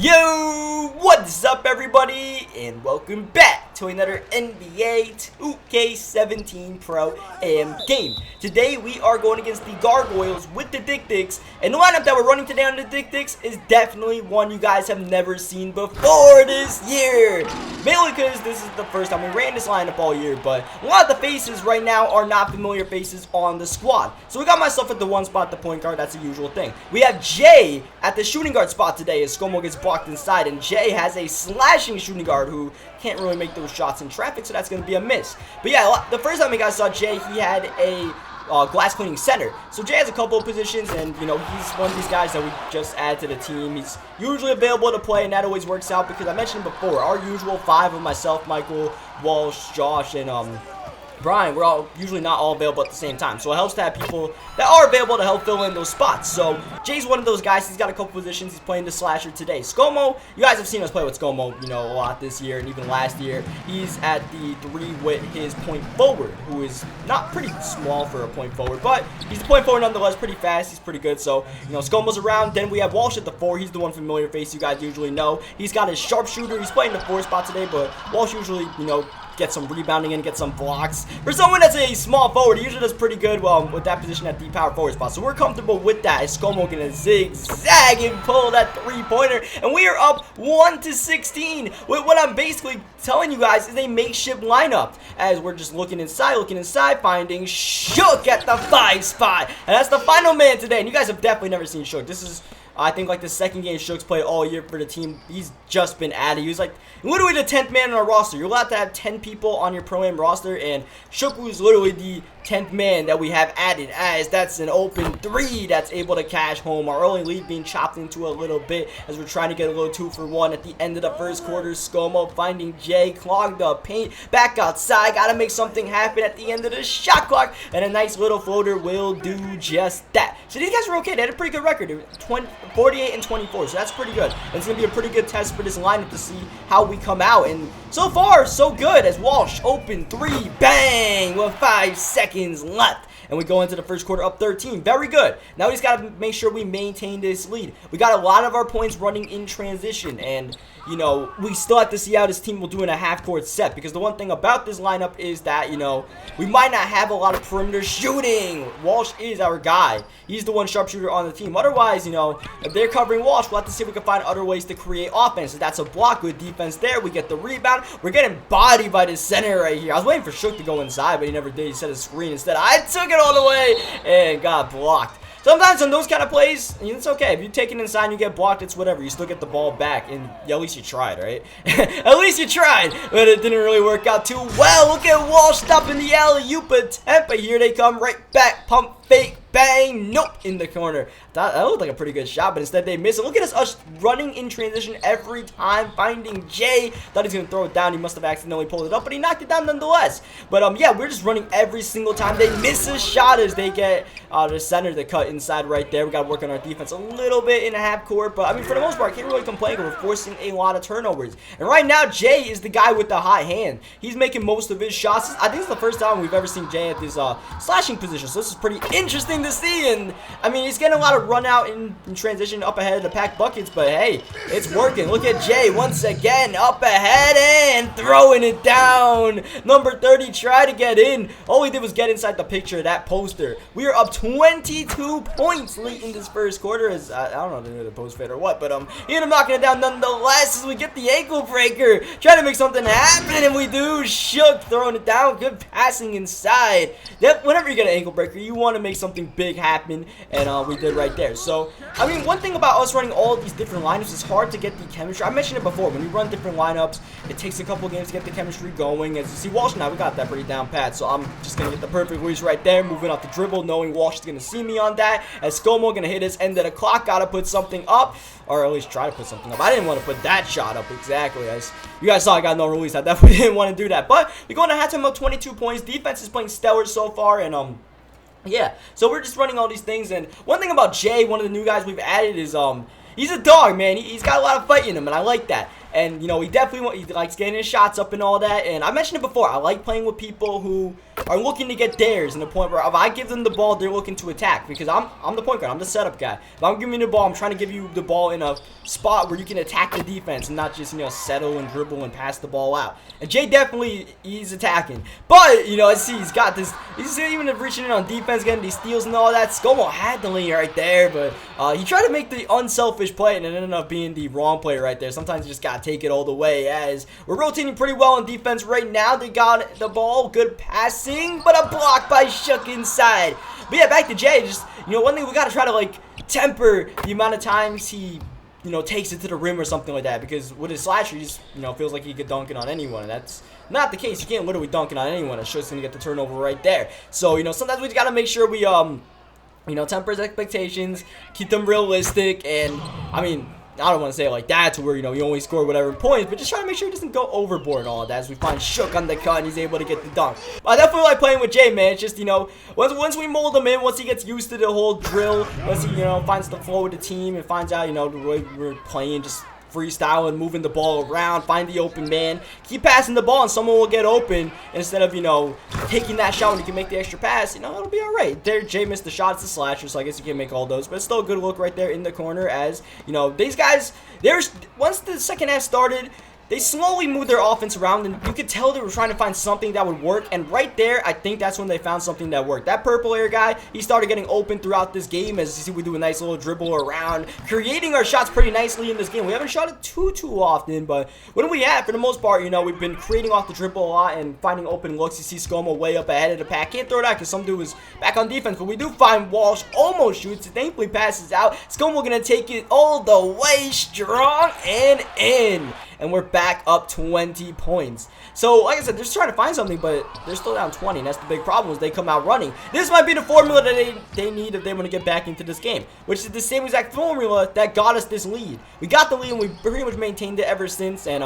Yo, what's up everybody, and welcome back to another NBA 2K17 Pro AM game. Today we are going against the Gargoyles with the Dick Dicks, and the lineup that we're running today on the Dick Dicks is definitely one you guys have never seen before this year. Mainly because this is the first time we ran this lineup all year, but a lot of the faces right now are not familiar faces on the squad. So we got myself at the one spot, the point guard, that's the usual thing. We have Jay at the shooting guard spot today as Skomo gets blocked inside, and Jay has a slashing shooting guard who can't really make those shots in traffic, so that's going to be a miss. But yeah, the first time you guys saw Jay, he had a glass cleaning center. So Jay has a couple of positions, and you know, he's one of these guys that we just add to the team. He's usually available to play, and that always works out because I mentioned before, our usual five of myself, Michael, Walsh, Josh, and Brian, we're all usually not all available at the same time, so it helps to have people that are available to help fill in those spots. So Jay's one of those guys. He's got a couple positions. He's playing the slasher today. Skomo, you guys have seen us play with Skomo, you know, a lot this year and even last year. He's at the 3 with his point forward, who is not pretty small for a point forward, but he's the point forward nonetheless, pretty fast. He's pretty good. So, you know, Skomo's around. Then we have Walsh at the 4. He's the one familiar face you guys usually know. He's got his sharpshooter. He's playing the 4 spot today, but Walsh usually, you know, get some rebounding and get some blocks. For someone that's a small forward, he usually does pretty good with that position at the power forward spot. So we're comfortable with that. Skomo gonna zigzag and pull that 3-pointer, and we are up 1-16. With what I'm basically telling you guys is a makeshift lineup, as we're just looking inside, finding Shook at the 5 spot, and that's the final man today. And you guys have definitely never seen Shook. This is, I think, like the second game Shook's played all year for the team. He's just been added. He was like literally the 10th man on our roster. You're allowed to have 10 people on your Pro-Am roster, and Shook was literally the 10th man that we have added, as that's an open 3 that's able to cash home. Our early lead being chopped into a little bit as we're trying to get a little 2-for-1 at the end of the first quarter. Skomo finding Jay, clogged the paint, back outside, gotta make something happen at the end of the shot clock, and a nice little floater will do just that. So these guys were okay. They had a pretty good record, 48 and 24, so that's pretty good. And it's gonna be a pretty good test for this lineup to see how we come out, and so far so good, as Walsh open 3, bang, with 5 seconds left, and we go into the first quarter up 13. Very good. Now we just got to make sure we maintain this lead. We got a lot of our points running in transition, and you know, we still have to see how this team will do in a half-court set, because the one thing about this lineup is that, you know, we might not have a lot of perimeter shooting. Walsh is our guy. He's the one sharpshooter on the team. Otherwise, you know, if they're covering Walsh, we'll have to see if we can find other ways to create offense. So that's a block, good defense there. We get the rebound. We're getting bodied by the center right here. I was waiting for Shook to go inside, but he never did. He set a screen instead. I took it all the way and got blocked. Sometimes on those kind of plays, it's okay. If you take it inside and you get blocked, it's whatever. You still get the ball back, and yeah, at least you tried, right? At least you tried, but it didn't really work out too well. Look at Walsh stopping the alley-oop attempt, but here they come right back. Pump fake. Bang! Nope, in the corner. That looked like a pretty good shot, but instead they miss it. Look at us running in transition every time, finding Jay. Thought he's going to throw it down. He must have accidentally pulled it up, but he knocked it down nonetheless. But, yeah, we're just running every single time. They miss a shot as they get the center to cut inside right there. We got to work on our defense a little bit in a half court, but, I mean, for the most part, I can't really complain because we're forcing a lot of turnovers. And right now, Jay is the guy with the hot hand. He's making most of his shots. I think it's the first time we've ever seen Jay at this slashing position, so this is pretty interesting to see. And I mean, he's getting a lot of run out in transition up ahead of the pack buckets, but hey, it's working. Look at Jay once again up ahead and throwing it down. Number 30 tried to get in. All he did was get inside the picture of that poster. We are up 22 points late in this first quarter, as I don't know if they're the post fade or what, but he ended up knocking it down nonetheless as we get the ankle breaker, trying to make something happen, and we do. Shook throwing it down. Good passing inside. Whenever you get an ankle breaker, you want to make something big happen, and we did right there. So, I mean, one thing about us running all of these different lineups, it's hard to get the chemistry. I mentioned it before, when we run different lineups, it takes a couple games to get the chemistry going. As you see, Walsh and I, we got that pretty down pat, so I'm just going to get the perfect release right there, moving off the dribble, knowing Walsh is going to see me on that, as Skomo going to hit his end of the clock, got to put something up, or at least try to put something up. I didn't want to put that shot up exactly, as you guys saw I got no release. I definitely didn't want to do that, but we're going to have to have 22 points. Defense is playing stellar so far, and yeah, so we're just running all these things. And one thing about Jay, one of the new guys we've added, is he's a dog, man. He's got a lot of fight in him, and I like that. And, you know, he likes getting his shots up and all that. And I mentioned it before, I like playing with people who are looking to get theirs, in the point where if I give them the ball, they're looking to attack, because I'm the point guard, I'm the setup guy. If I'm giving you the ball, I'm trying to give you the ball in a spot where you can attack the defense and not just, you know, settle and dribble and pass the ball out. And Jay definitely, he's attacking, but, you know, I see he's got this, he's even reaching in on defense, getting these steals and all that. Scomo had the lead right there, but he tried to make the unselfish play, and it ended up being the wrong play right there. Sometimes you just gotta take it all the way, as we're rotating pretty well on defense right now. They got the ball, good passing, but a block by Shook inside. But yeah, back to Jay. Just, you know, one thing we gotta try to, like, temper the amount of times he, you know, takes it to the rim or something like that, because with his slasher, he just, you know, feels like he could dunk it on anyone, and that's not the case. You can't literally dunk it on anyone, and Shook's gonna get the turnover right there. So, you know, sometimes we just gotta make sure we, you know, temper his expectations, keep them realistic, and, I mean, I don't want to say it like that to where, you know, you only score whatever points, but just try to make sure he doesn't go overboard and all of that, as we find Shook on the cut and he's able to get the dunk. But I definitely like playing with Jay, man. It's just, you know, once we mold him in, once he gets used to the whole drill, once he, you know, finds the flow of the team and finds out, you know, the way we're playing, just freestyling, moving the ball around, find the open man, keep passing the ball and someone will get open, instead of, you know, taking that shot when you can make the extra pass. You know, it'll be alright. There, Jay missed the shots, the slasher, so I guess you can't make all those, but it's still a good look right there in the corner, as, you know, these guys, once the second half started, they slowly moved their offense around, and you could tell they were trying to find something that would work, and right there, I think that's when they found something that worked. That purple hair guy, he started getting open throughout this game, as you see we do a nice little dribble around, creating our shots pretty nicely in this game. We haven't shot it too often, but when we have, for the most part, you know, we've been creating off the dribble a lot and finding open looks. You see Scomo way up ahead of the pack. Can't throw it out because some dude is back on defense, but we do find Walsh almost shoots, thankfully passes out. Scomo gonna take it all the way strong and in. And we're back up 20 points. So, like I said, they're just trying to find something, but they're still down 20, and that's the big problem, is they come out running. This might be the formula that they need if they want to get back into this game, which is the same exact formula that got us this lead. We got the lead, and we pretty much maintained it ever since, and,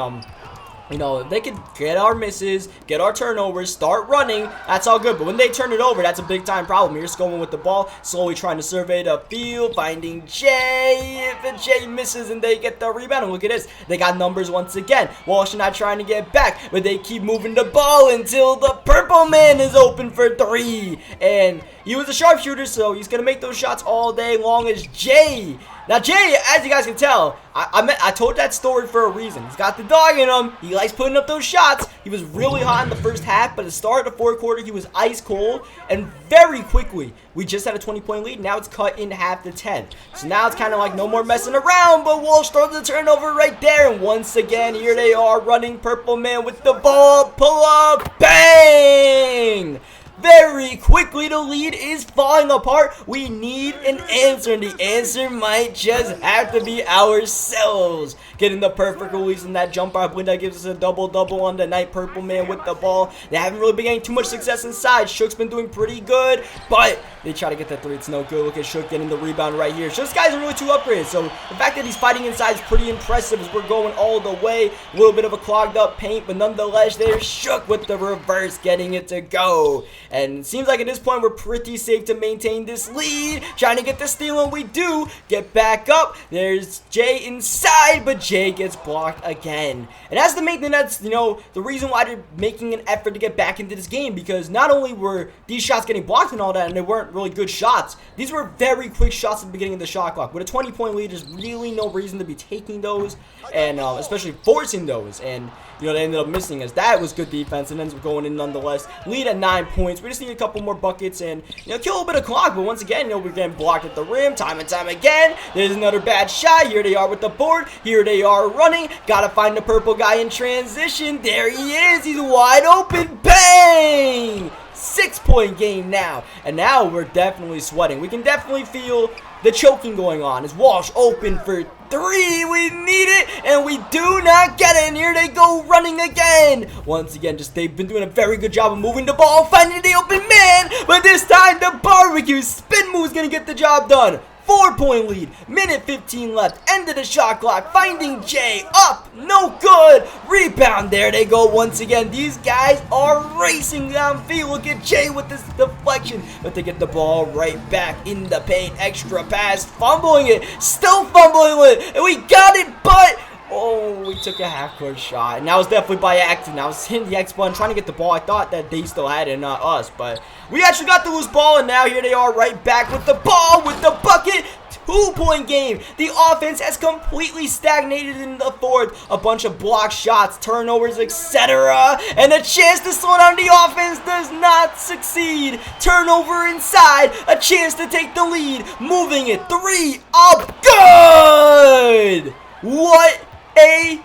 you know, if they could get our misses, get our turnovers, start running, that's all good. But when they turn it over, that's a big time problem. Here's Scomo with the ball, slowly trying to survey the field, finding Jay. If Jay misses and they get the rebound, and look at this, they got numbers once again. Walsh not trying to get back, but they keep moving the ball until the purple man is open for three. And he was a sharpshooter, so he's going to make those shots all day long as Jay. Now, Jay, as you guys can tell, I told that story for a reason. He's got the dog in him. He likes putting up those shots. He was really hot in the first half, but at the start of the fourth quarter, he was ice cold. And very quickly, we just had a 20-point lead. Now it's cut in half to 10. So now it's kind of like no more messing around, but Walsh throws the turnover right there. And once again, here they are running purple man with the ball. Pull up. Bang! Very quickly, the lead is falling apart. We need an answer, and the answer might just have to be ourselves. Getting the perfect release in that jumper, I believe that gives us a double-double on the night. Purple man with the ball. They haven't really been getting too much success inside. Shook's been doing pretty good, but they try to get that three. It's no good. Look at Shook getting the rebound right here. Shook's guys are really too upgraded, so the fact that he's fighting inside is pretty impressive as we're going all the way. A little bit of a clogged up paint, but nonetheless, there's Shook with the reverse, getting it to go. And it seems like at this point, we're pretty safe to maintain this lead. Trying to get the steal, and we do. Get back up. There's Jay inside, but Jay gets blocked again. And that's the main thing, that's, you know, the reason why they're making an effort to get back into this game, because not only were these shots getting blocked and all that, and they weren't really good shots, these were very quick shots at the beginning of the shot clock. With a 20-point lead, there's really no reason to be taking those, and especially forcing those. And, you know, they ended up missing, as that was good defense, and ends up going in nonetheless. Lead at 9 points. We just need a couple more buckets and, you know, kill a bit of clock. But once again, you know, we're getting blocked at the rim time and time again. There's another bad shot. Here they are with the board. Here they are running. Gotta find the purple guy in transition. There he is. He's wide open. Bang! 6-point game now. And now we're definitely sweating. We can definitely feel the choking going on. As Walsh open for three. We need it, and we do not get it. And here they go running again. Once again, just they've been doing a very good job of moving the ball, finding the open man. But this time, the barbecue spin move is going to get the job done. 4-point lead, minute 15 left, end of the shot clock, finding Jay, up, no good, rebound, there they go once again. These guys are racing downfield. Look at Jay with this deflection, but they get the ball right back in the paint. Extra pass, fumbling it, still fumbling with it, and we got it, but oh, we we took a half-court shot, and that was definitely by accident. I was hitting the X button trying to get the ball. I thought that they still had it and not us, but we actually got the loose ball, and now here they are right back with the ball, with the bucket. 2-point game. The offense has completely stagnated in the fourth. A bunch of block shots, turnovers, etc. And a chance to slow down the offense does not succeed. Turnover inside. A chance to take the lead. Moving it. 3 up. Good. What a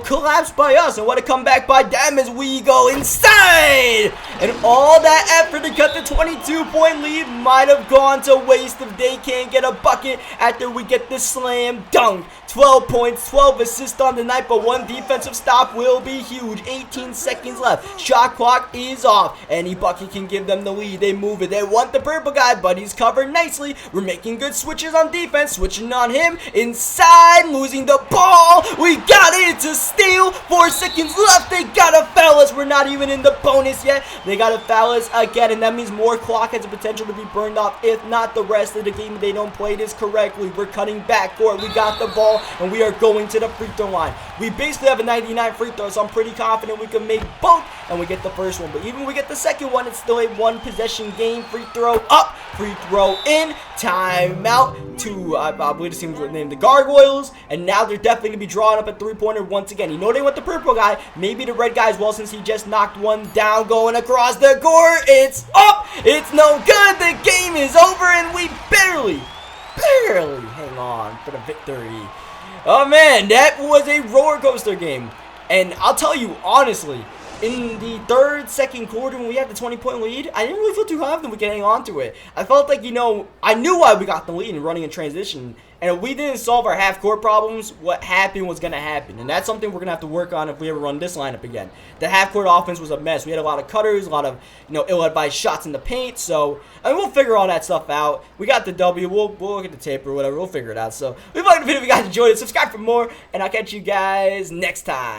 collapse by us, and what a comeback by them as we go inside. And all that effort to cut the 22-point lead might have gone to waste if they can't get a bucket after we get the slam dunk. 12 points, 12 assists on the night, but 1 defensive stop will be huge. 18 seconds left. Shot clock is off. Any bucket can give them the lead. They move it. They want the purple guy, but he's covered nicely. We're making good switches on defense. Switching on him. Inside. Losing the ball. We got it to steal. 4 seconds left. They gotta foul us. We're not even in the bonus yet. They gotta foul us again, and that means more clock has the potential to be burned off. If not the rest of the game, they don't play this correctly. We're cutting back court. We got the ball, and we are going to the free throw line. We basically have a 99 free throw, so I'm pretty confident we can make both, and we get the first one. But even when we get the second one, it's still a 1-possession game. Free throw up, free throw in, timeout to, I believe the team was named the Gargoyles, and now they're definitely going to be drawing up a 3-pointer once again. You know they want the purple guy, maybe the red guy as well, since he just knocked one down going across the court. It's up, it's no good, the game is over, and we barely hang on for the victory. Oh man, that was a roller coaster game. And I'll tell you honestly, in the third, second quarter when we had the 20-point lead, I didn't really feel too confident we could hang on to it. I felt like, you know, I knew why we got the lead and running in transition. And if we didn't solve our half-court problems, what happened was going to happen. And that's something we're going to have to work on if we ever run this lineup again. The half-court offense was a mess. We had a lot of cutters, a lot of, you know, ill-advised shots in the paint. So, I mean, we'll figure all that stuff out. We got the W. We'll look at the tape or whatever. We'll figure it out. So, if you liked the video, if you guys enjoyed it, subscribe for more. And I'll catch you guys next time.